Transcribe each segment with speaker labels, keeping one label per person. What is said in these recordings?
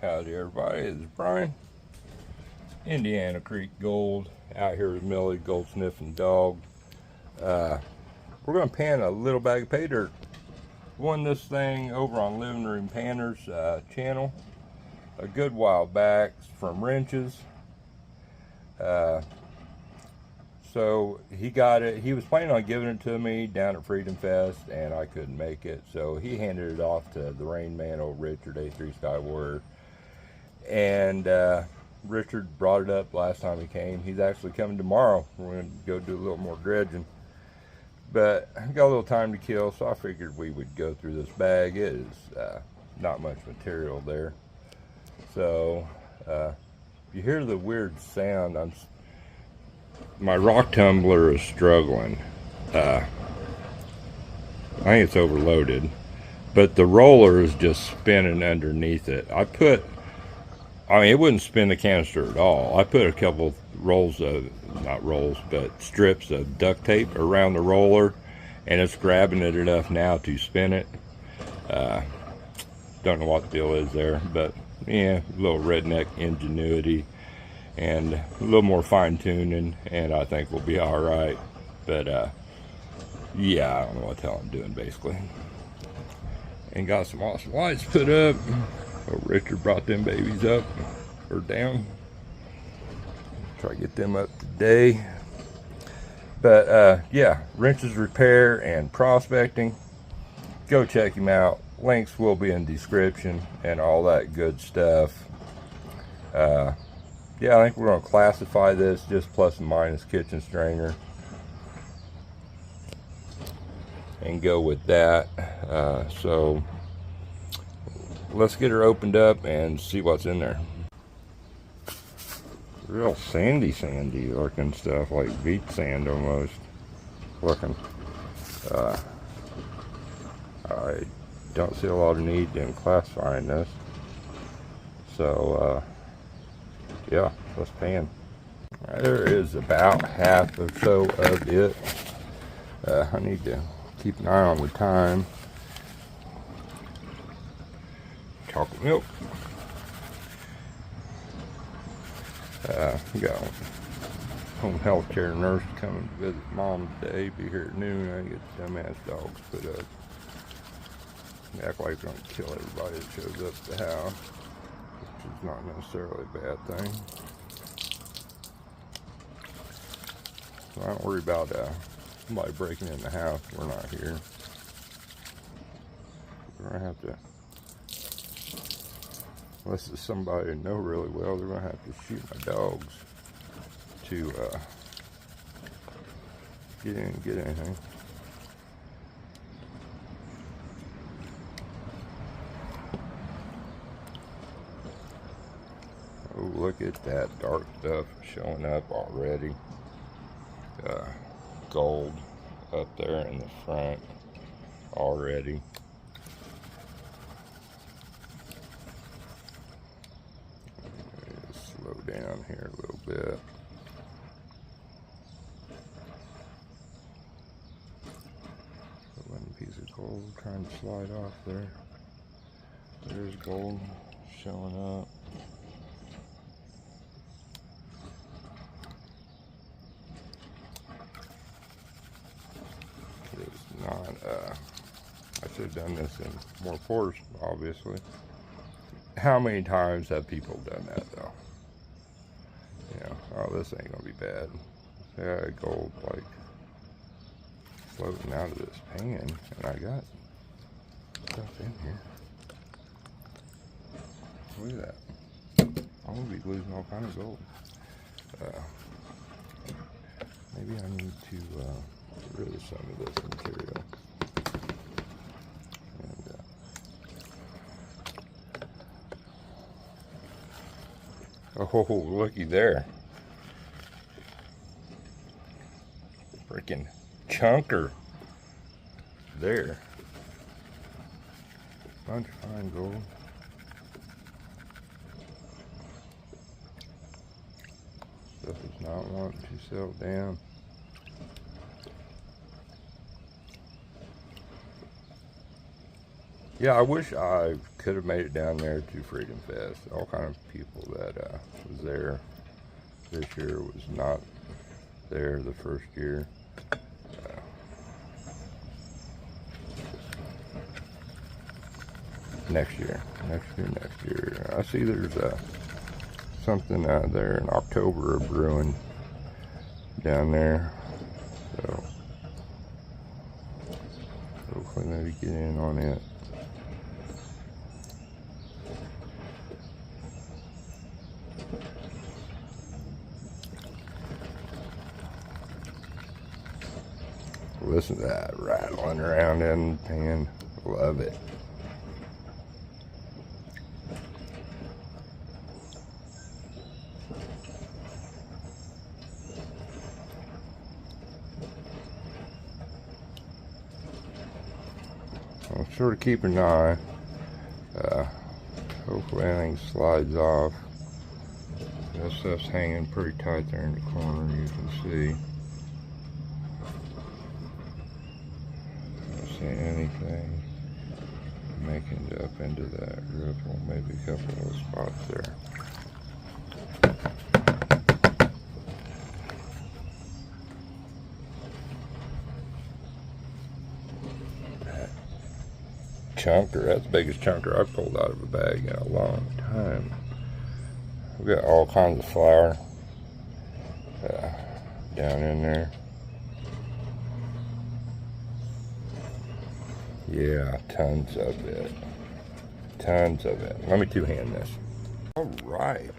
Speaker 1: Howdy everybody, it's Brian, Indiana Creek Gold, out here with Millie, gold sniffing dog. We're going to pan a little bag of pay dirt. Won this thing over on Living Room Panner's channel a good while back from Wrenches. So he got it, he was planning on giving it to me down at Freedom Fest and I couldn't make it. So he handed it off to the Rain Man, old Richard, A3 Sky Warrior. And Richard brought it up last time he came. He's actually coming tomorrow. We're going to go do a little more dredging. But I got a little time to kill, so I figured we would go through this bag. It is not much material there. So if you hear the weird sound, my rock tumbler is struggling. I think it's overloaded, but the roller is just spinning underneath it. I mean, it wouldn't spin the canister at all. I put a couple rolls of, not rolls, but strips of duct tape around the roller, and it's grabbing it enough now to spin it. Don't know what the deal is there, but yeah, a little redneck ingenuity and a little more fine tuning, and I think we'll be all right. But yeah, I don't know what the hell I'm doing basically. And got some awesome lights put up. Oh, Richard brought them babies up or down. Try to get them up today. But yeah, Wrenches Repair and Prospecting. Go check him out. Links will be in the description and all that good stuff. Yeah, I think we're going to classify this just plus and minus kitchen strainer and go with that. So let's get her opened up and see what's in there. Real sandy looking stuff, like beach sand almost looking. I don't see a lot of need in classifying this. So yeah, let's pan. There is about half or so of it. I need to keep an eye on the time. Chocolate milk. We got home health care nurse coming to visit mom today. Be here at noon. I get the dumbass dogs put up. They act like they're going to kill everybody that shows up at the house, which is not necessarily a bad thing. So I don't worry about somebody breaking in the house. We're not here. We're going to have to, unless it's somebody I know really well, they're going to have to shoot my dogs to get in and get anything. Oh, look at that dark stuff showing up already. Gold up there in the front already. Slow down here a little bit. One piece of gold trying to slide off there. There's gold showing up. It's not, I should have done this in more pours, obviously. How many times have people done that though? You know, oh, this ain't gonna be bad. Yeah, gold like floating out of this pan, and I got stuff in here. Look at that. I'm gonna be losing all kind of gold. Maybe I need to get rid of some of this material. Oh, looky there. Freaking chunker there. Bunch of fine gold. Stuff is not wanting to settle down. yeah, I wish I could have made it down there to Freedom Fest. All kind of people that was there this year was not there the first year. Next year. I see there's something there in October brewing down there. So hopefully maybe get in on it. Listen to that rattling around in the pan. Love it. I'm sort of keeping an eye. Hopefully anything slides off. That stuff's hanging pretty tight there in the corner, you can see. Don't see anything making it up into that ripple. Maybe a couple of spots there. Chunker, that's the biggest chunker I've pulled out of a bag in a long time. We got all kinds of flour down in there. Yeah, tons of it. Tons of it. Let me two-hand this. All right.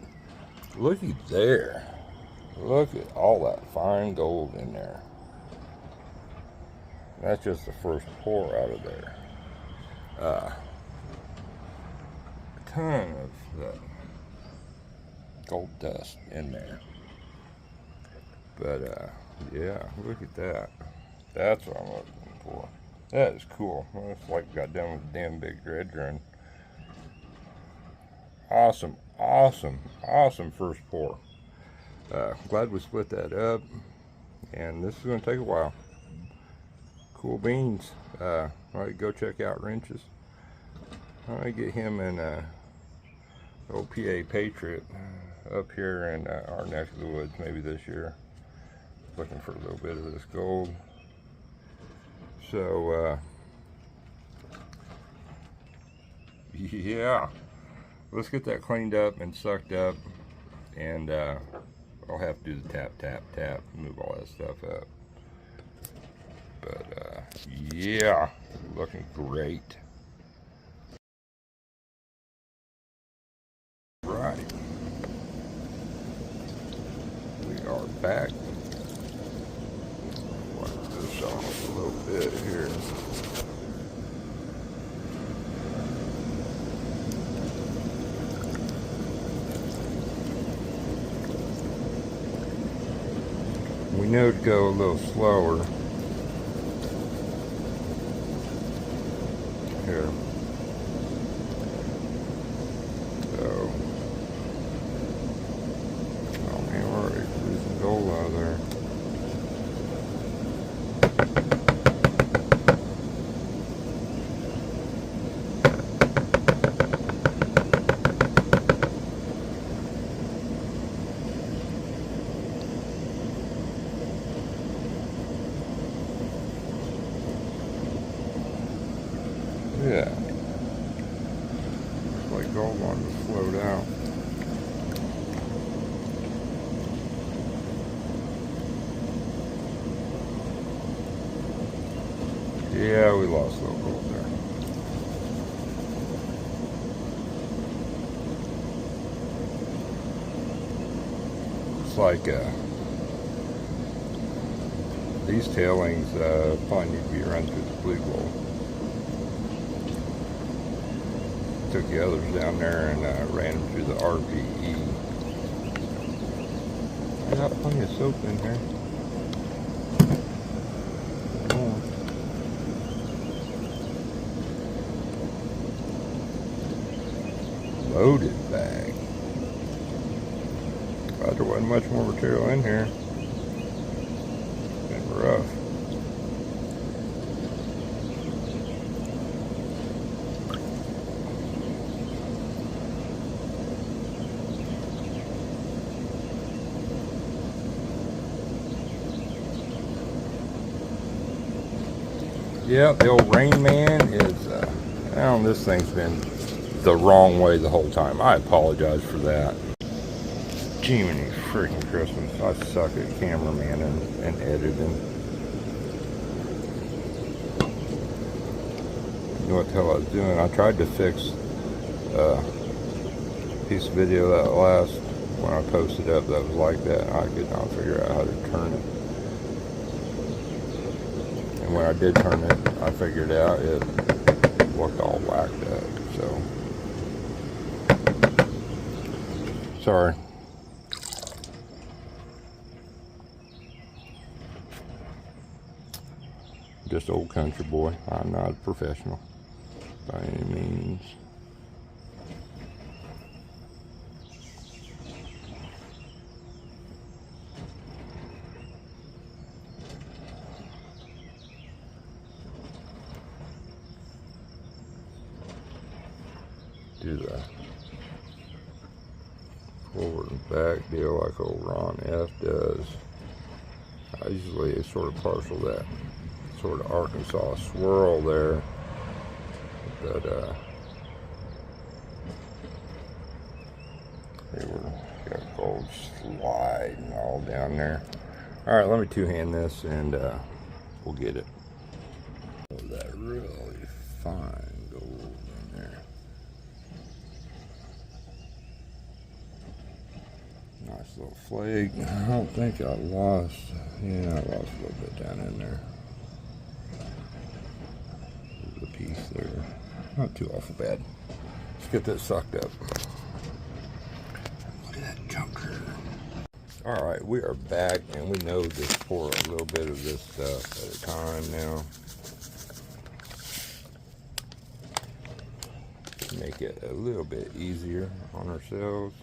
Speaker 1: Looky there. Look at all that fine gold in there. That's just the first pour out of there. A ton of gold dust in there. But yeah, look at that. That's what I'm looking for. That is cool. Well, it's like we got done with a damn big dredge run. Awesome, awesome, awesome first pour. Glad we split that up, and this is going to take a while. Cool beans. All right, go check out Wrenches. I might get him and old PA Paydirt up here in our neck of the woods maybe this year. Looking for a little bit of this gold. So yeah, let's get that cleaned up and sucked up, and I'll have to do the tap, tap, tap, move all that stuff up. But yeah, looking great. Right, we are back. Wipe this off a little bit here. We know to go a little slower here. So, oh man, we're already losing gold out of there. Yeah, looks like gold wanted to float out. Yeah, we lost a little gold there. Looks like these tailings probably need to be run through the blue gold. Took the others down there and ran them through the RPE. I got plenty of soap in here. Loaded bag. Thought there wasn't much more material in here. It's been rough. Yep, the old Rain Man is, this thing's been the wrong way the whole time. I apologize for that. Jiminy freaking Christmas. I suck at cameraman and editing. You know what the hell I was doing? I tried to fix a piece of video that last when I posted up that was like that. I could not figure out how to turn it. And when I did turn it, I figured out it looked all whacked up. So, sorry. Just old country boy. I'm not a professional by any means. Do the forward and back deal like old Ron F does. I usually sort of partial that sort of Arkansas swirl there, but they got gold sliding all down there. All right, let me two-hand this and we'll get it. Oh, that really fine gold in there. Nice little flake. I don't think I lost. Yeah, I lost a little bit down in there. There's a piece there. Not too awful bad. Let's get this sucked up. Look at that junker. Alright, we are back and we know just pour a little bit of this stuff at a time now. Make it a little bit easier on ourselves.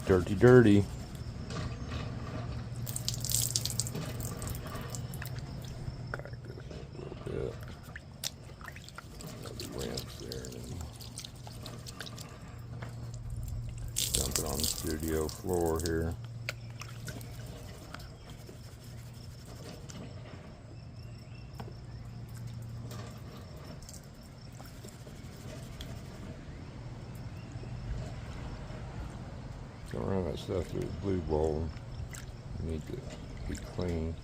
Speaker 1: Dirty, dirty. Crack this a little bit. The ramps there. Dump it on the studio floor here. Run that stuff through the blue bowl. You need to be clean.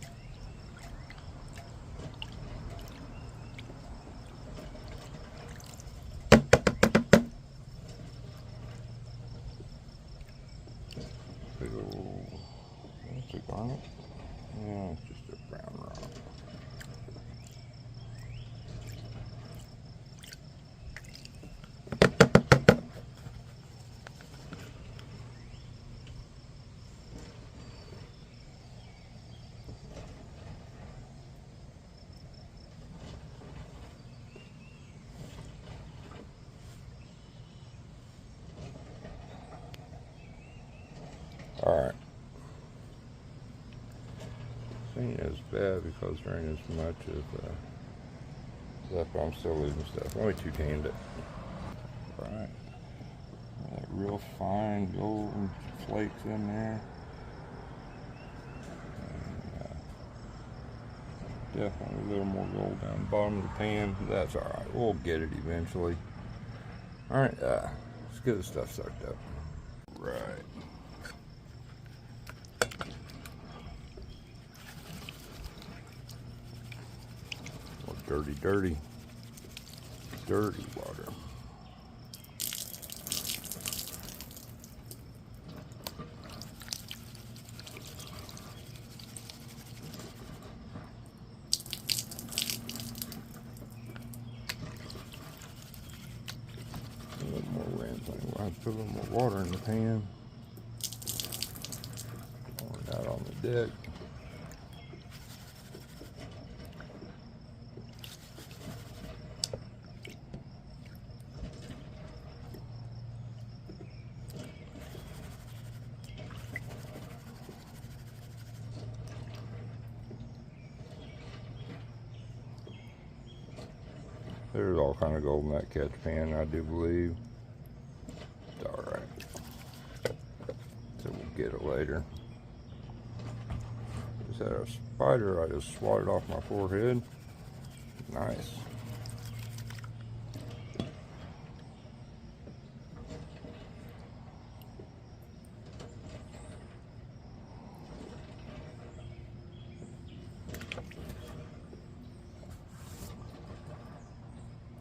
Speaker 1: Big old, what's a garnet? Yeah, it's just a brown rock. Alright. This ain't as bad because there ain't as much of stuff, but I'm still losing stuff. Let me two-hand it. Alright. That real fine golden flakes in there. And, definitely a little more gold down the bottom of the pan. That's alright. We'll get it eventually. Alright, let's get this stuff sucked up. Right. Dirty, dirty, dirty water. A little more wind. I'll have to put a little more water in the pan. Pour it out on the deck. There's all kind of gold in that catch pan, I do believe. It's alright. get it later. Just had a spider, I just swatted off my forehead. Nice.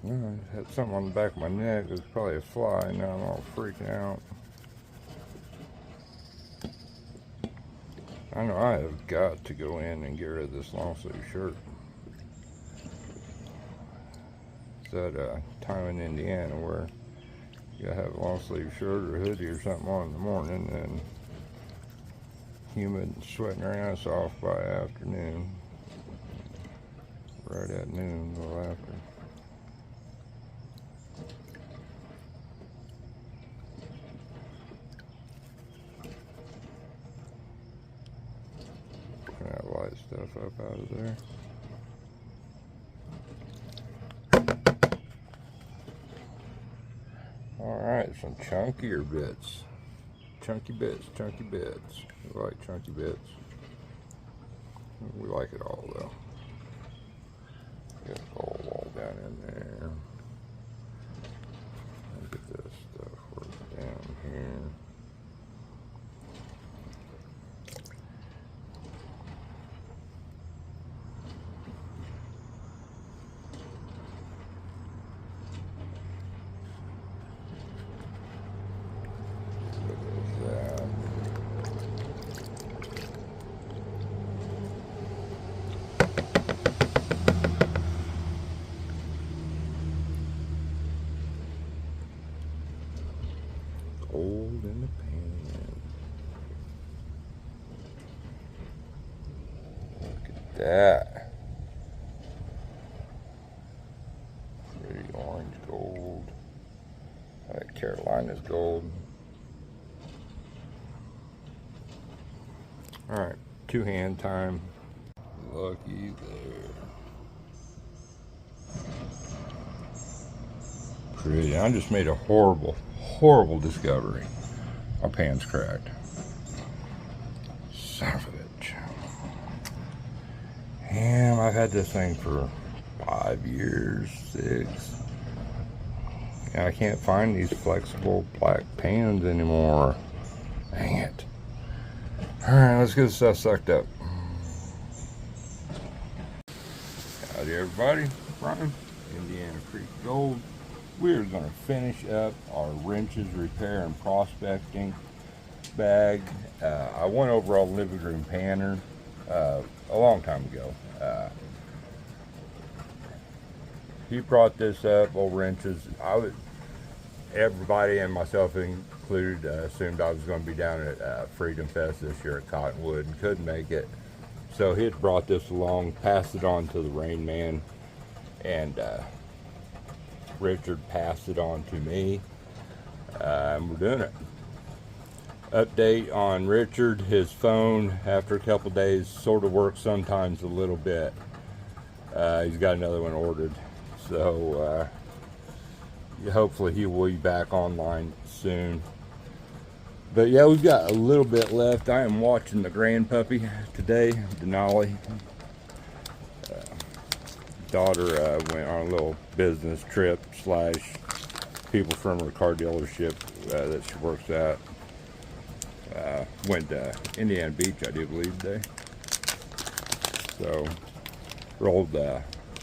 Speaker 1: I had something on the back of my neck. It was probably a fly. Now I'm all freaking out. I know I have got to go in and get rid of this long sleeve shirt. It's that time in Indiana where you gotta have a long sleeve shirt or hoodie or something on in the morning, and humid and sweating our ass off by afternoon. Right at noon, a little after. That light stuff up out of there. Alright, some chunkier bits. Chunky bits, chunky bits. We like chunky bits. We like it all though. Get gold all down in there. Look at this stuff work down here. Gold in the pan. Look at that. Pretty orange gold. Carolina's gold. Alright, two-hand time. Lucky there. Pretty. I just made a horrible discovery. My pan's cracked. Son of a bitch. Damn, I've had this thing for 5 years, 6. And I can't find these flexible black pans anymore. Dang it. Alright, let's get this stuff sucked up. Howdy everybody, Brian, Indiana Creek Gold. We're going to finish up our wrenches repair and prospecting bag. I went over all living room panner a long time ago. He brought this up, old wrenches. Everybody and myself included assumed I was going to be down at Freedom Fest this year at Cottonwood and couldn't make it. So he had brought this along, passed it on to the Rain Man, and Richard passed it on to me, and we're doing it. Update on Richard, his phone after a couple days sort of works sometimes a little bit. He's got another one ordered, so hopefully he will be back online soon. But yeah, we've got a little bit left. I am watching the grandpuppy today, Denali. Daughter went on a little business trip / people from her car dealership that she works at. Went to Indiana Beach, I do believe, today. So her old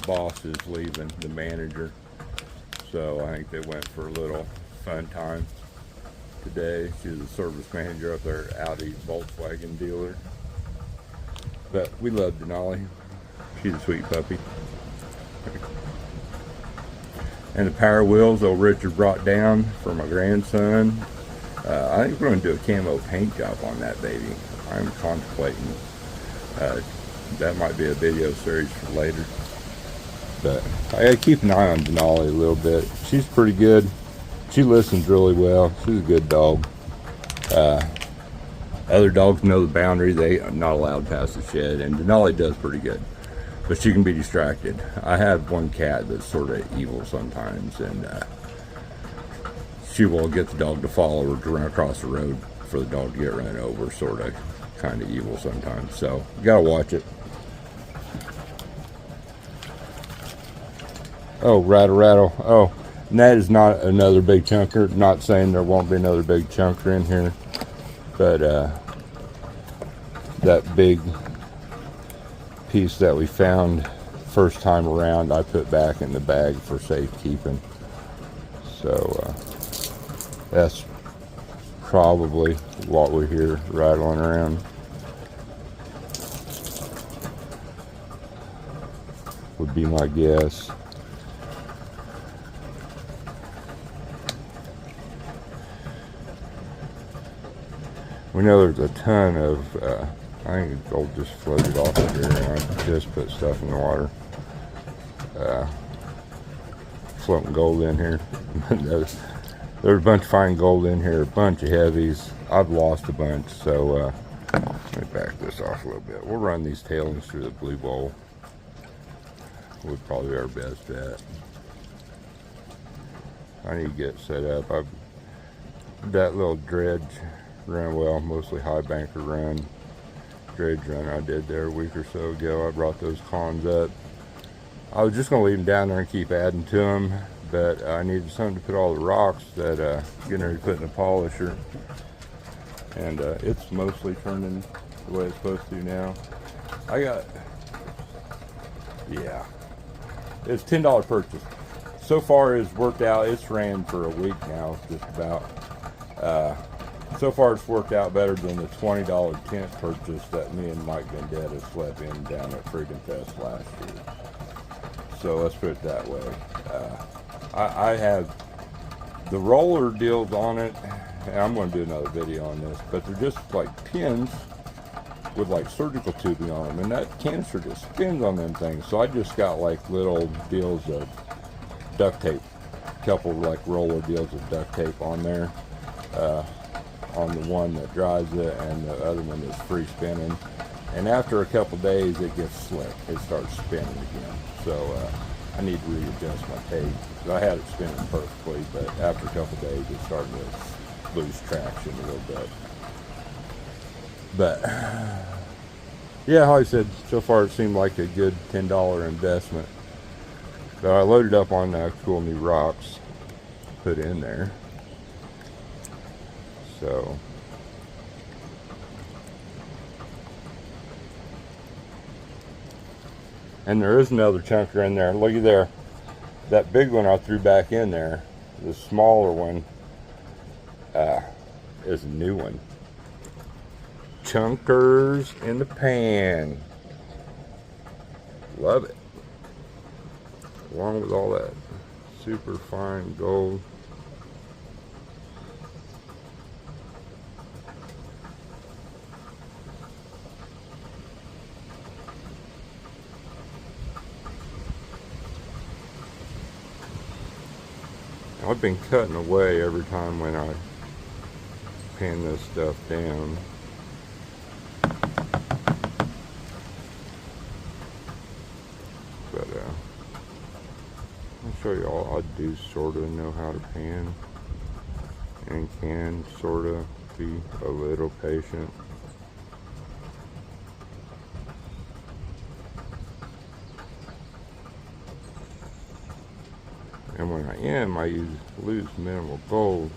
Speaker 1: boss is leaving, the manager. So I think they went for a little fun time today. She's a service manager up there at Audi Volkswagen dealer. But we love Denali. She's a sweet puppy. And the power wheels old Richard brought down for my grandson. I think we're going to do a camo paint job on that baby. I'm contemplating. That might be a video series for later. But I gotta keep an eye on Denali a little bit. She's pretty good. She listens really well. She's a good dog. Other dogs know the boundary. They are not allowed past the shed, and Denali does pretty good. But she can be distracted. I have one cat that's sort of evil sometimes, and she will get the dog to follow her to run across the road for the dog to get run over, sort of, kind of evil sometimes. So you gotta watch it. Oh, rattle. Oh, and that is not another big chunker. Not saying there won't be another big chunker in here, but that big piece that we found first time around, I put back in the bag for safekeeping. So that's probably what we hear rattling around. Would be my guess. We know there's a ton of, I think gold just floated off of here, and I just put stuff in the water. Floating gold in here. There's a bunch of fine gold in here, a bunch of heavies. I've lost a bunch, so let me back this off a little bit. We'll run these tailings through the blue bowl. Would probably be our best bet. I need to get set up. That little dredge run, well, mostly high banker run, dredge run I did there a week or so ago. I brought those cons up. I was just going to leave them down there and keep adding to them, but I needed something to put all the rocks that getting ready to put in the polisher. And it's mostly turning the way it's supposed to now. Yeah, it's $10 purchase. So far it's worked out. It's ran for a week now, just about. So far it's worked out better than the $20 tent purchase that me and Mike Vendetta slept in down at Freedom Fest last year. So let's put it that way. I have the roller deals on it, and I'm going to do another video on this, but they're just like pins with like surgical tubing on them, and that canister just spins on them things. So I just got like little deals of duct tape, a couple like roller deals of duct tape on there, on the one that drives it, and the other one is free spinning. And after a couple days it gets slick, it starts spinning again. So I need to readjust my tape. I had it spinning perfectly, but after a couple days it started to lose traction a little bit. But yeah, like I said, so far it seemed like a good $10 investment. So I loaded up on cool new rocks, put in there. So and there is another chunker in there. Looky there. That big one I threw back in there. The smaller one is a new one. Chunkers in the pan. Love it. Along with all that super fine gold. I've been cutting away every time when I pan this stuff down. But I'll show you all. I do sort of know how to pan and can sort of be a little patient. And when I am, I lose minimal gold.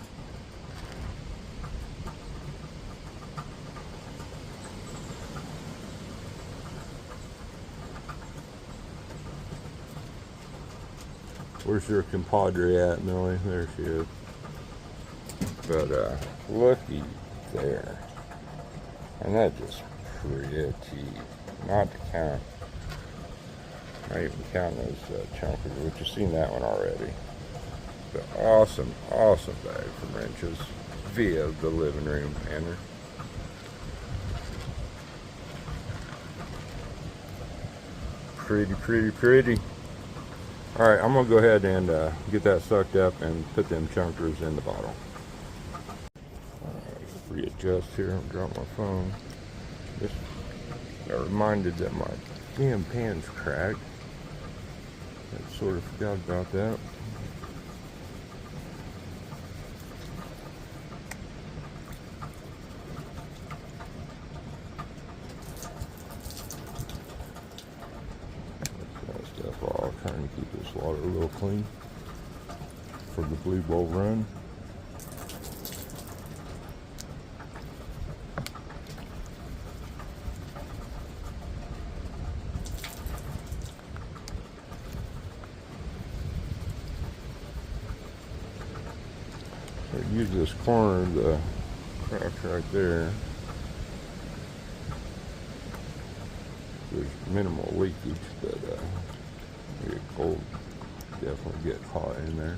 Speaker 1: Where's your compadre at, Millie? There she is. But looky there. And that just pretty. Not to count. Not even count those chunkers, which you've seen that one already. But awesome, awesome bag from Wrenches via the living room panner. Pretty, pretty, pretty. Alright, I'm going to go ahead and get that sucked up and put them chunkers in the bottle. Readjust here, drop my phone. Just got reminded that my damn pan's cracked. I sort of forgot about that. clean for the blue bowl run. Use this corner of the crack right there. There's minimal leakage, but gold definitely get caught in there.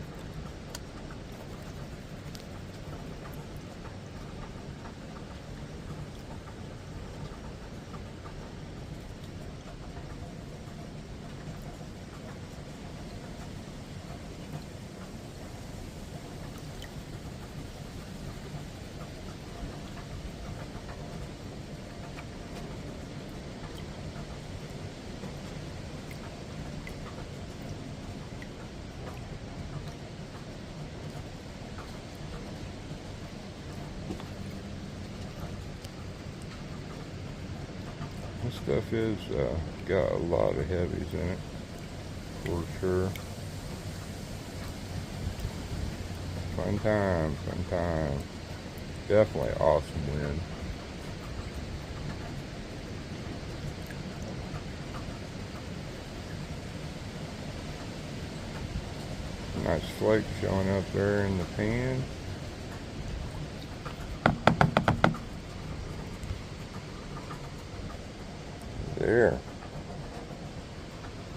Speaker 1: This stuff is got a lot of heavies in it, for sure. Fun time, fun time. Definitely awesome wind. Nice flake showing up there in the pan. There.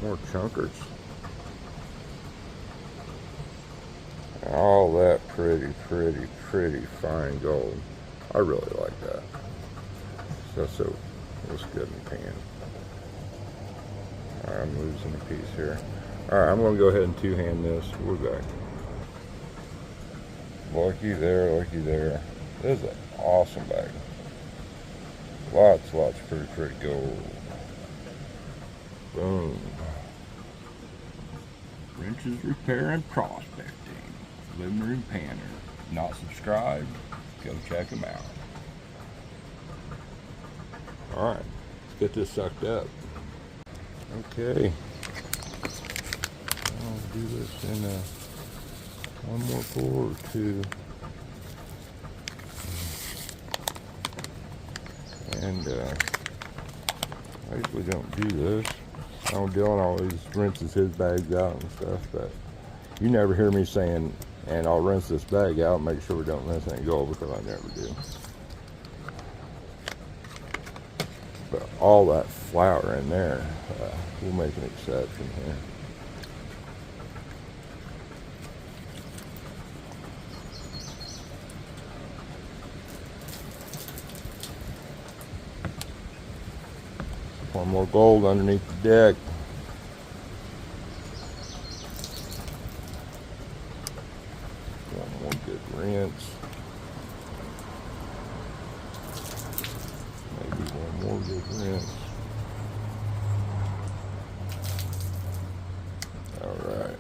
Speaker 1: More chunkers. All that pretty fine gold. I really like that. So looks good in the pan. Alright, I'm losing a piece here. Alright, I'm going to go ahead and two-hand this. We'll be back. Looky there, looky there. This is an awesome bag. Lots of pretty gold. Boom. Wrenches Repair and Prospecting. Living Room Panner. Not subscribed? Go check them out. Alright, let's get this sucked up. Okay. I'll do this in one more pour or two. And I usually don't do this. I know Dylan always rinses his bags out and stuff, but you never hear me saying, and I'll rinse this bag out and make sure we don't rinse any gold, because I never do. But all that flour in there, we'll make an exception here. One more gold underneath the deck. One more good rinse. Maybe one more good rinse. All right.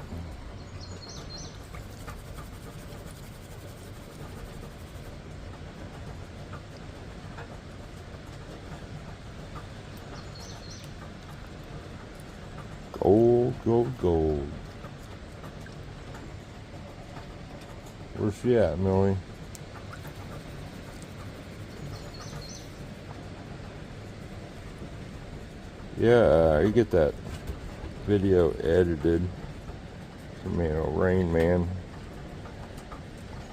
Speaker 1: Gold. Where's she at, Millie? Yeah, you get that video edited. Some Rain Man,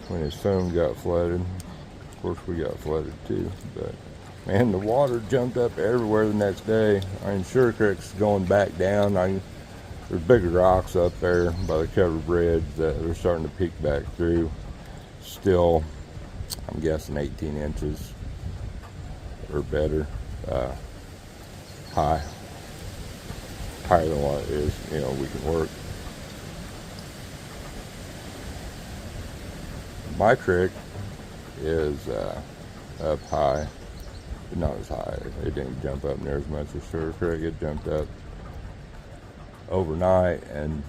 Speaker 1: when his phone got flooded. Of course, we got flooded too, but man, the water jumped up everywhere the next day. I mean, Sugar Creek's going back down. There's bigger rocks up there by the covered bridge that they're starting to peek back through. Still, I'm guessing 18 inches or better. Higher than what it is, we can work. My creek is up high, not as high. It didn't jump up near as much as Sugar Creek. It jumped up overnight, and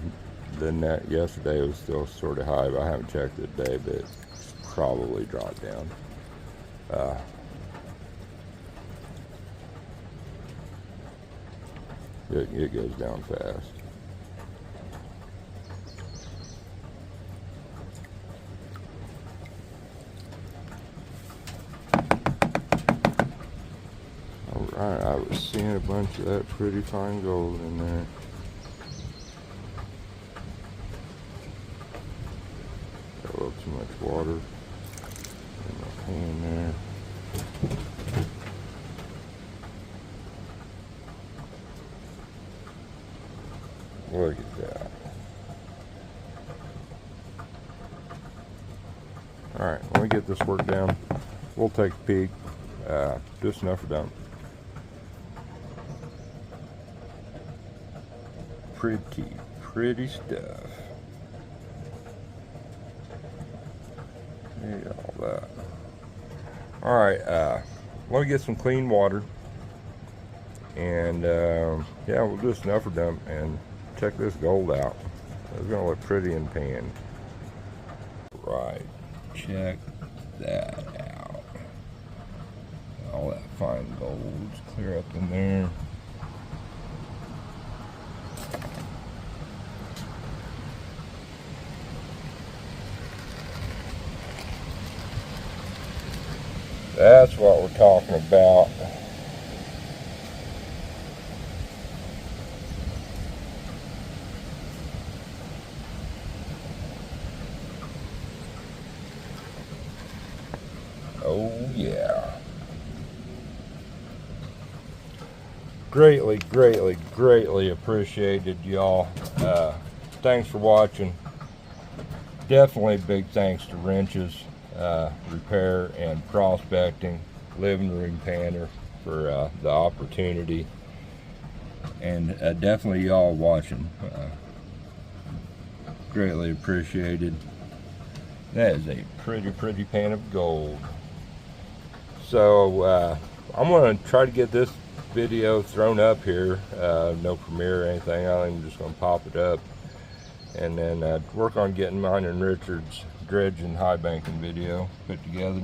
Speaker 1: then yesterday it was still sort of high, but I haven't checked it today, but it's probably dropped down. It goes down fast. Alright, I was seeing a bunch of that pretty fine gold in there. Got a little too much water in my pan there. Look at that. Alright, when we get this work down, we'll take a peek. Just enough for dump. Pretty stuff. Look at all that. Alright, let me get some clean water. And yeah, we'll do a snuffer dump and check this gold out. It's gonna look pretty in pan. Right, check that out. All that fine gold's clear up in there. That's what we're talking about. Oh yeah. Greatly appreciated, y'all. Thanks for watching. Definitely big thanks to Wrenches Repair and Prospecting, Living Room Panner, for the opportunity. And definitely y'all watching. Greatly appreciated. That is a pretty pan of gold. So I'm going to try to get this video thrown up here. No premiere or anything. I'm just going to pop it up, and then work on getting mine and Richard's dredge and high banking video put together.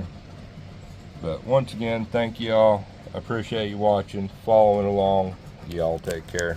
Speaker 1: But once again, thank y'all. I appreciate you watching, following along. Y'all take care.